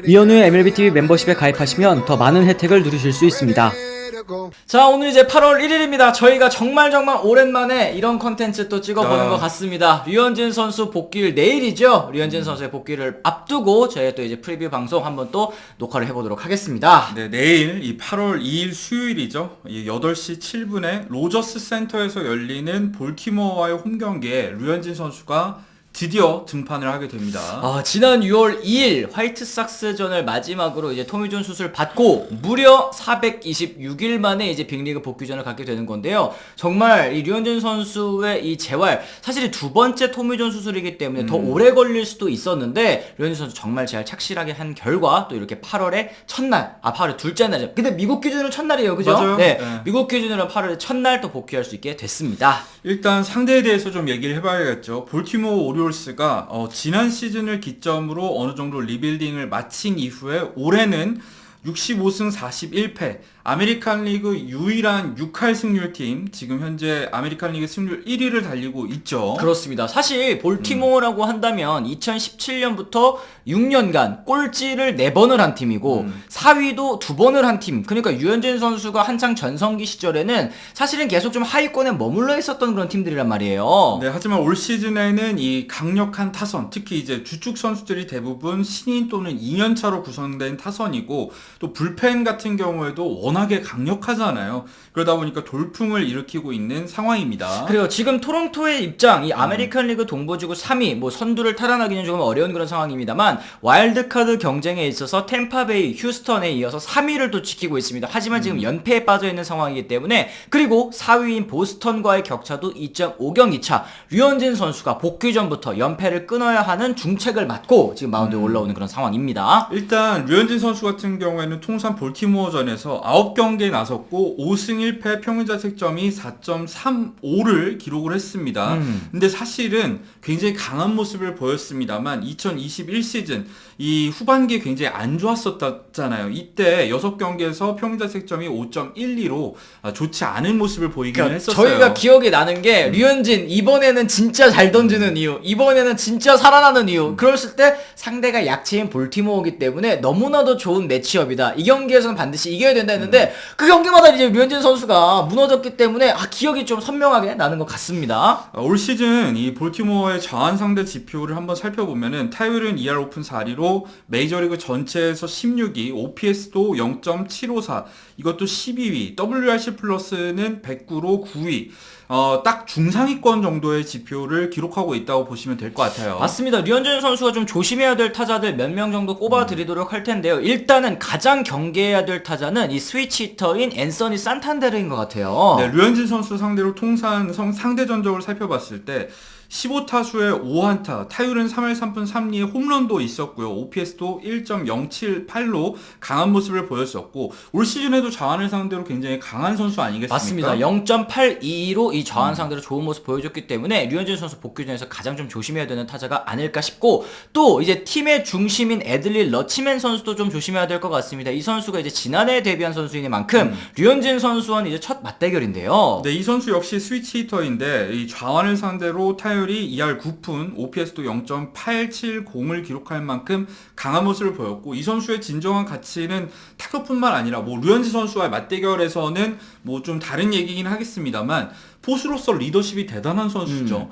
이현우의 MLBTV 멤버십에 가입하시면 더 많은 혜택을 누리실 수 있습니다. 자, 오늘 이제 8월 1일입니다. 저희가 정말 오랜만에 이런 컨텐츠 또 찍어보는 것 같습니다. 류현진 선수 복귀일 내일이죠. 류현진 선수의 복귀를 앞두고 저희가 또 이제 프리뷰 방송 한번 또 녹화를 해보도록 하겠습니다. 네, 내일 이 8월 2일 수요일이죠. 이 8시 7분에 로저스 센터에서 열리는 볼티모어와의 홈 경기에 류현진 선수가 드디어 등판을 하게 됩니다. 지난 6월 2일 화이트삭스전을 마지막으로 이제 토미존 수술 받고 무려 426일 만에 이제 빅리그 복귀전을 갖게 되는 건데요. 정말 이 류현진 선수의 이 재활, 사실 두 번째 토미존 수술이기 때문에 더 오래 걸릴 수도 있었는데 류현진 선수 정말 잘 착실하게 한 결과 또 이렇게 8월의 첫날, 8월의 둘째 날이죠. 근데 미국 기준으로 첫날이에요, 그죠? 맞아요. 네, 네. 미국 기준으로 8월의 첫날 또 복귀할 수 있게 됐습니다. 일단 상대에 대해서 좀 얘기를 해봐야겠죠. 볼티모어 오리올스가 지난 시즌을 기점으로 어느 정도 리빌딩을 마친 이후에 올해는 65승 41패, 아메리칸 리그 유일한 6할 승률팀, 지금 현재 아메리칸 리그 승률 1위를 달리고 있죠. 그렇습니다. 사실 볼티모어라고 한다면 2017년부터 6년간 꼴찌를 4번을 한 팀이고 4위도 2번을 한 팀. 그러니까 유현진 선수가 한창 전성기 시절에는 사실은 계속 좀 하위권에 머물러 있었던 그런 팀들이란 말이에요. 네, 하지만 올 시즌에는 이 강력한 타선, 특히 이제 주축 선수들이 대부분 신인 또는 2년차로 구성된 타선이고, 또 불펜 같은 경우에도 워낙에 강력하잖아요. 그러다 보니까 돌풍을 일으키고 있는 상황입니다. 그리고 지금 토론토의 입장, 이 아메리칸 리그 동부지구 3위, 뭐 선두를 탈환하기는 조금 어려운 그런 상황입니다만 와일드카드 경쟁에 있어서 템파베이, 휴스턴에 이어서 3위를 또 지키고 있습니다. 하지만 지금 연패에 빠져 있는 상황이기 때문에, 그리고 4위인 보스턴과의 격차도 2.5경기차. 류현진 선수가 복귀 전부터 연패를 끊어야 하는 중책을 맡고 지금 마운드에 올라오는 그런 상황입니다. 일단 류현진 선수 같은 경우에는 통산 볼티모어전에서 9경기에 나섰고 5승 1패 평균 자책점이 4.35를 기록을 했습니다. 근데 사실은 굉장히 강한 모습을 보였습니다만 2021 시즌 이 후반기에 굉장히 안 좋았었잖아요. 이때 6경기에서 평균 자책점이 5.12로 좋지 않은 모습을 보이긴 했었어요. 저희가 기억이 나는 게 류현진 이번에는 진짜 잘 던지는 이유, 이번에는 진짜 살아나는 이유, 그랬을 때 상대가 약체인 볼티모어이기 때문에 너무나도 좋은 매치업이다, 이 경기에서는 반드시 이겨야 된다 했는데 그 경기마다 이제 류현진 선수가 무너졌기 때문에 기억이 좀 선명하게 나는 것 같습니다. 올 시즌 이 볼티모어의 자완 상대 지표를 한번 살펴보면은 타율은 2할 오픈 4리로 메이저리그 전체에서 16위, OPS도 0.754, 이것도 12위, WRC 플러스는 109로 9위. 딱 중상위권 정도의 지표를 기록하고 있다고 보시면 될 것 같아요. 맞습니다. 류현진 선수가 좀 조심해야 될 타자들 몇 명 정도 꼽아드리도록 할 텐데요. 일단은 가장 경계해야 될 타자는 이 스위치 히터인 앤서니 산탄데르인 것 같아요. 네, 류현진 선수 상대로 통산 상대 전적을 살펴봤을 때 15타수에 5안타, 타율은 3할 3푼 3리에 홈런도 있었고요. OPS도 1.078로 강한 모습을 보였었고, 올 시즌에도 자완을 상대로 굉장히 강한 선수 아니겠습니까? 맞습니다. 0.82로 이 자완 상대로 좋은 모습 보여줬기 때문에 류현진 선수 복귀전에서 가장 좀 조심해야 되는 타자가 아닐까 싶고, 또 이제 팀의 중심인 애들리 러치맨 선수도 좀 조심해야 될 것 같습니다. 이 선수가 이제 지난해에 데뷔한 선수인 만큼 류현진 선수와는 이제 첫 맞대결인데요. 네, 이 선수 역시 스위치 히터인데 이 좌완을 상대로 타율이 2할 9푼, OPS도 0.870을 기록할 만큼 강한 모습을 보였고, 이 선수의 진정한 가치는 타격뿐만 아니라 뭐 류현진 선수와의 맞대결에서는 뭐 좀 다른 얘기긴 하겠습니다만 포수로서 리더십이 대단한 선수죠.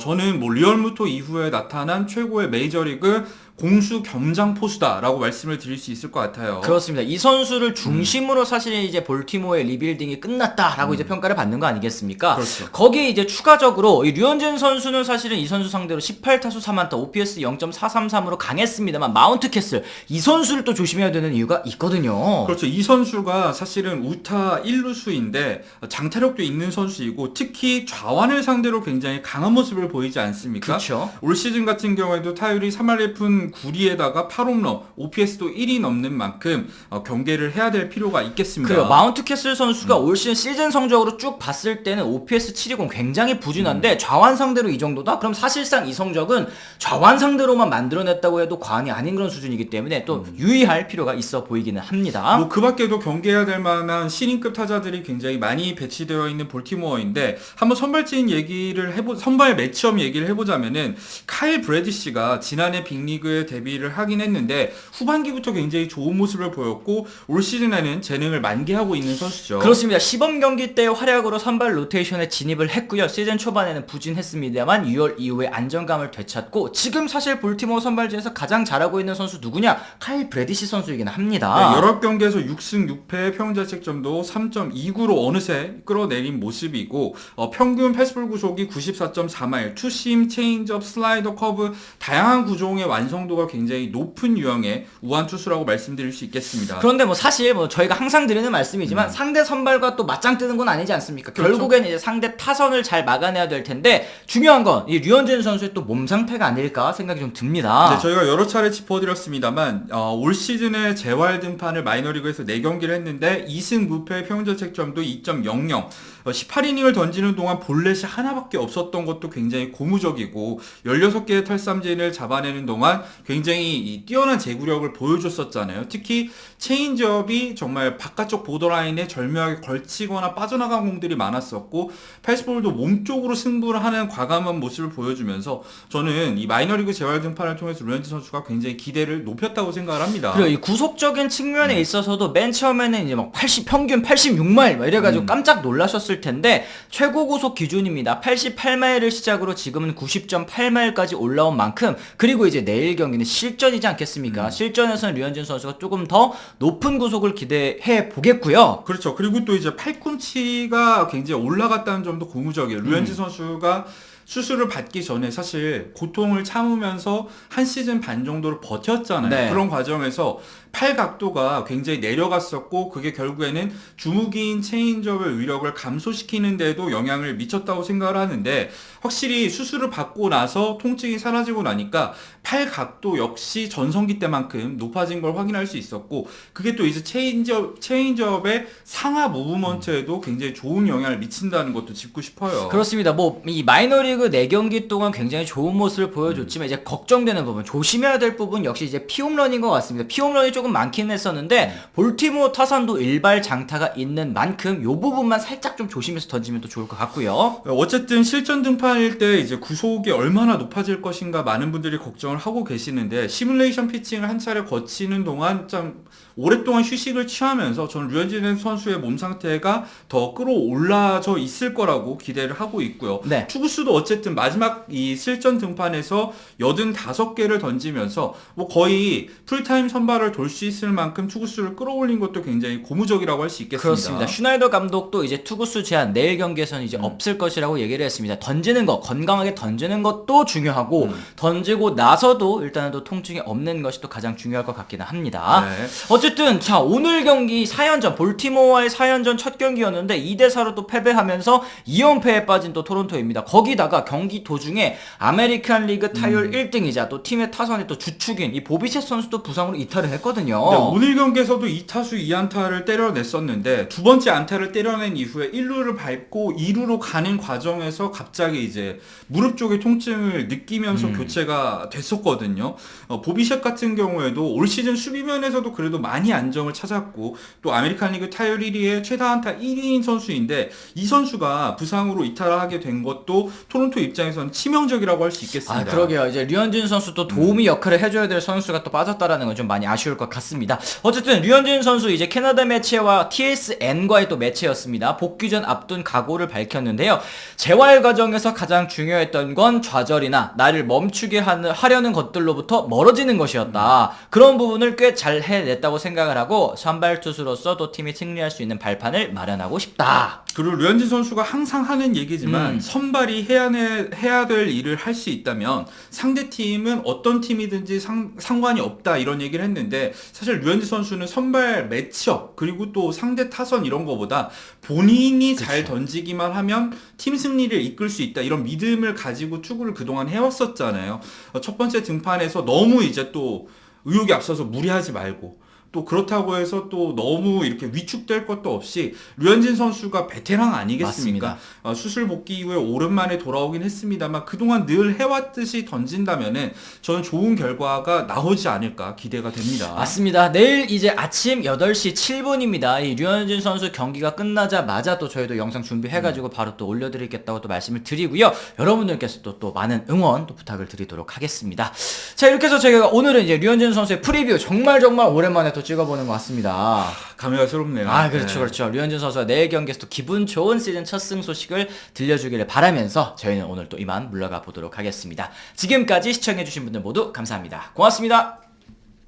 저는 뭐 리얼무토 이후에 나타난 최고의 메이저리그 공수 겸장 포수다라고 말씀을 드릴 수 있을 것 같아요. 그렇습니다. 이 선수를 중심으로 사실 이제 볼티모어의 리빌딩이 끝났다라고 이제 평가를 받는 거 아니겠습니까? 그렇죠. 거기에 이제 추가적으로 이 류현진 선수는 사실은 이 선수 상대로 18타수 3안타, OPS 0.433으로 강했습니다만 마운트 캐슬, 이 선수를 또 조심해야 되는 이유가 있거든요. 그렇죠. 이 선수가 사실은 우타 1루수인데 장타력도 있는 선수이고, 특히 좌완을 상대로 굉장히 강한 모습을 보이지 않습니까? 그렇죠. 올 시즌 같은 경우에도 타율이 3할 1푼 9리에다가 8홈런, OPS도 1이 넘는 만큼 경계를 해야 될 필요가 있겠습니다. 그래요. 마운트 캐슬 선수가 올 시즌 성적으로 쭉 봤을 때는 OPS 720 굉장히 부진한데 좌완 상대로 이 정도다? 그럼 사실상 이 성적은 좌완 상대로만 만들어냈다고 해도 과언이 아닌 그런 수준이기 때문에 또 유의할 필요가 있어 보이기는 합니다. 뭐 그 밖에도 경계해야 될 만한 신인급 타자들이 굉장히 많이 배치되어 있는 볼티모어인데, 상황인데 한번 선발진 얘기를 선발 매치업 얘기를 해보자면은 카일 브래디시가 지난해 빅리그에 데뷔를 하긴 했는데 후반기부터 굉장히 좋은 모습을 보였고 올 시즌에는 재능을 만개하고 있는 선수죠. 그렇습니다. 시범 경기 때 활약으로 선발 로테이션에 진입을 했고요. 시즌 초반에는 부진했습니다만 6월 이후에 안정감을 되찾고 지금 사실 볼티모어 선발진에서 가장 잘하고 있는 선수 누구냐? 카일 브래디시 선수이긴 합니다. 네, 여러 경기에서 6승 6패 평균자책점도 3.29로 어느새 끌어내린 모습이고 평균 패스볼 구속이 94.4마일, 투심, 체인지업, 슬라이더, 커브 다양한 구종의 완성도가 굉장히 높은 유형의 우한 투수라고 말씀드릴 수 있겠습니다. 그런데 뭐 사실 뭐 저희가 항상 드리는 말씀이지만 상대 선발과 또 맞짱 뜨는 건 아니지 않습니까? 그렇죠. 결국에는 이제 상대 타선을 잘 막아내야 될 텐데 중요한 건 이 류현진 선수의 또 몸 상태가 아닐까 생각이 좀 듭니다. 네, 저희가 여러 차례 짚어드렸습니다만 올 시즌에 재활 등판을 마이너리그에서 4경기를 했는데 2승 무패 평균자책점도 2.00 18이닝을 던지는 동안 볼넷이 하나밖에 없었던 것도 굉장히 고무적이고 16개의 탈삼진을 잡아내는 동안 굉장히 뛰어난 제구력을 보여줬었잖아요. 특히 체인지업이 정말 바깥쪽 보더라인에 절묘하게 걸치거나 빠져나간 공들이 많았었고 패스볼도 몸쪽으로 승부를 하는 과감한 모습을 보여주면서 저는 이 마이너리그 재활 등판을 통해서 류현진 선수가 굉장히 기대를 높였다고 생각을 합니다. 그리고 이 구속적인 측면에 있어서도 맨 처음에는 이제 막 평균 86마일 막 이래가지고 깜짝 놀라셨을 텐데 최고 구속 기준입니다. 88마일을 시작으로 지금은 90.8마일까지 올라온 만큼 그리고 이제 내일 경기는 실전이지 않겠습니까? 실전에서는 류현진 선수가 조금 더 높은 구속을 기대해 보겠고요. 그렇죠. 그리고 또 이제 팔꿈치가 굉장히 올라갔다는 점도 고무적이에요. 류현진 선수가 수술을 받기 전에 사실 고통을 참으면서 한 시즌 반 정도를 버텼잖아요. 네. 그런 과정에서 팔 각도가 굉장히 내려갔었고 그게 결국에는 주무기인 체인지업의 위력을 감소시키는 데도 영향을 미쳤다고 생각을 하는데 확실히 수술을 받고 나서 통증이 사라지고 나니까 팔 각도 역시 전성기 때만큼 높아진 걸 확인할 수 있었고 그게 또 이제 체인지업의 상하 무브먼트에도 굉장히 좋은 영향을 미친다는 것도 짚고 싶어요. 그렇습니다. 뭐 이 마이너리그 4경기 동안 굉장히 좋은 모습을 보여줬지만 이제 걱정되는 부분, 조심해야 될 부분 역시 이제 피홈런인 것 같습니다. 피홈런이 조금 많긴 했었는데 볼티모어 타선도 일발 장타가 있는 만큼 요 부분만 살짝 좀 조심해서 던지면 또 좋을 것 같고요. 어쨌든 실전 등판일 때 이제 구속이 얼마나 높아질 것인가 많은 분들이 걱정을 하고 계시는데 시뮬레이션 피칭을 한 차례 거치는 동안 좀 오랫동안 휴식을 취하면서 저는 류현진 선수의 몸 상태가 더 끌어올라져 있을 거라고 기대를 하고 있고요. 네. 투구수도 어쨌든 마지막 이 실전 등판에서 85개를 던지면서 뭐 거의 풀타임 선발을 돌 수 있을 만큼 투구수를 끌어올린 것도 굉장히 고무적이라고 할 수 있겠습니다. 그렇습니다. 슈나이더 감독도 이제 투구수 제한 내일 경기에서는 이제 없을 것이라고 얘기를 했습니다. 던지는 거, 건강하게 던지는 것도 중요하고 던지고 나서도 일단은 또 통증이 없는 것이 또 가장 중요할 것 같기는 합니다. 네. 어쨌든 자 오늘 경기 4연전 볼티모어와의 4연전 첫 경기였는데 2대4로 또 패배하면서 2연패에 빠진 또 토론토입니다. 거기다가 경기 도중에 아메리칸 리그 타율 1등이자 또 팀의 타선의 또 주축인 이 보비셋 선수도 부상으로 이탈을 했거든요. 네, 오늘 경기에서도 2타수 2안타를 때려냈었는데 두 번째 안타를 때려낸 이후에 1루를 밟고 2루로 가는 과정에서 갑자기 이제 무릎 쪽에 통증을 느끼면서 교체가 됐었거든요. 보비셋 같은 경우에도 올 시즌 수비면에서도 그래도 많이 안정을 찾았고 또 아메리칸 리그 타율 1위의 최다 안타 1위인 선수인데 이 선수가 부상으로 이탈하게 된 것도 토론토 입장에서는 치명적이라고 할 수 있겠습니다. 아, 그러게요. 이제 류현진 선수도 도움이 역할을 해줘야 될 선수가 또 빠졌다라는 건 좀 많이 아쉬울 것 같습니다. 어쨌든 류현진 선수 이제 캐나다 매체와 TSN과의 또 매체였습니다. 복귀 전 앞둔 각오를 밝혔는데요. 재활 과정에서 가장 중요했던 건 좌절이나 나를 멈추게 하려는 것들로부터 멀어지는 것이었다. 그런 부분을 꽤 잘 해냈다고 생각을 하고 선발 투수로서 또 팀이 승리할 수 있는 발판을 마련하고 싶다. 그리고 류현진 선수가 항상 하는 얘기지만 선발이 해야 될 일을 할 수 있다면 상대팀은 어떤 팀이든지 상관이 없다 이런 얘기를 했는데 사실 류현진 선수는 선발 매치업 그리고 또 상대 타선 이런 거보다 본인이 잘 던지기만 하면 팀 승리를 이끌 수 있다 이런 믿음을 가지고 투구를 그동안 해왔었잖아요. 첫 번째 등판에서 너무 이제 또 의욕이 앞서서 무리하지 말고 또 그렇다고 해서 또 너무 이렇게 위축될 것도 없이 류현진 선수가 베테랑 아니겠습니까? 수술 복귀 이후에 오랜만에 돌아오긴 했습니다만 그동안 늘 해왔듯이 던진다면은 저는 좋은 결과가 나오지 않을까 기대가 됩니다. 맞습니다. 내일 이제 아침 8시 7분입니다. 이 류현진 선수 경기가 끝나자마자 또 저희도 영상 준비해가지고 바로 또 올려드리겠다고 또 말씀을 드리고요. 여러분들께서 또 많은 응원 또 부탁을 드리도록 하겠습니다. 자, 이렇게 해서 저희가 오늘은 이제 류현진 선수의 프리뷰 정말 오랜만에 또 찍어보는 것 같습니다. 감회가 새롭네요. 그렇죠, 네. 그렇죠. 류현진 선수가 내일 경기에서 또 기분 좋은 시즌 첫 승 소식을 들려주기를 바라면서 저희는 오늘 또 이만 물러가 보도록 하겠습니다. 지금까지 시청해주신 분들 모두 감사합니다. 고맙습니다.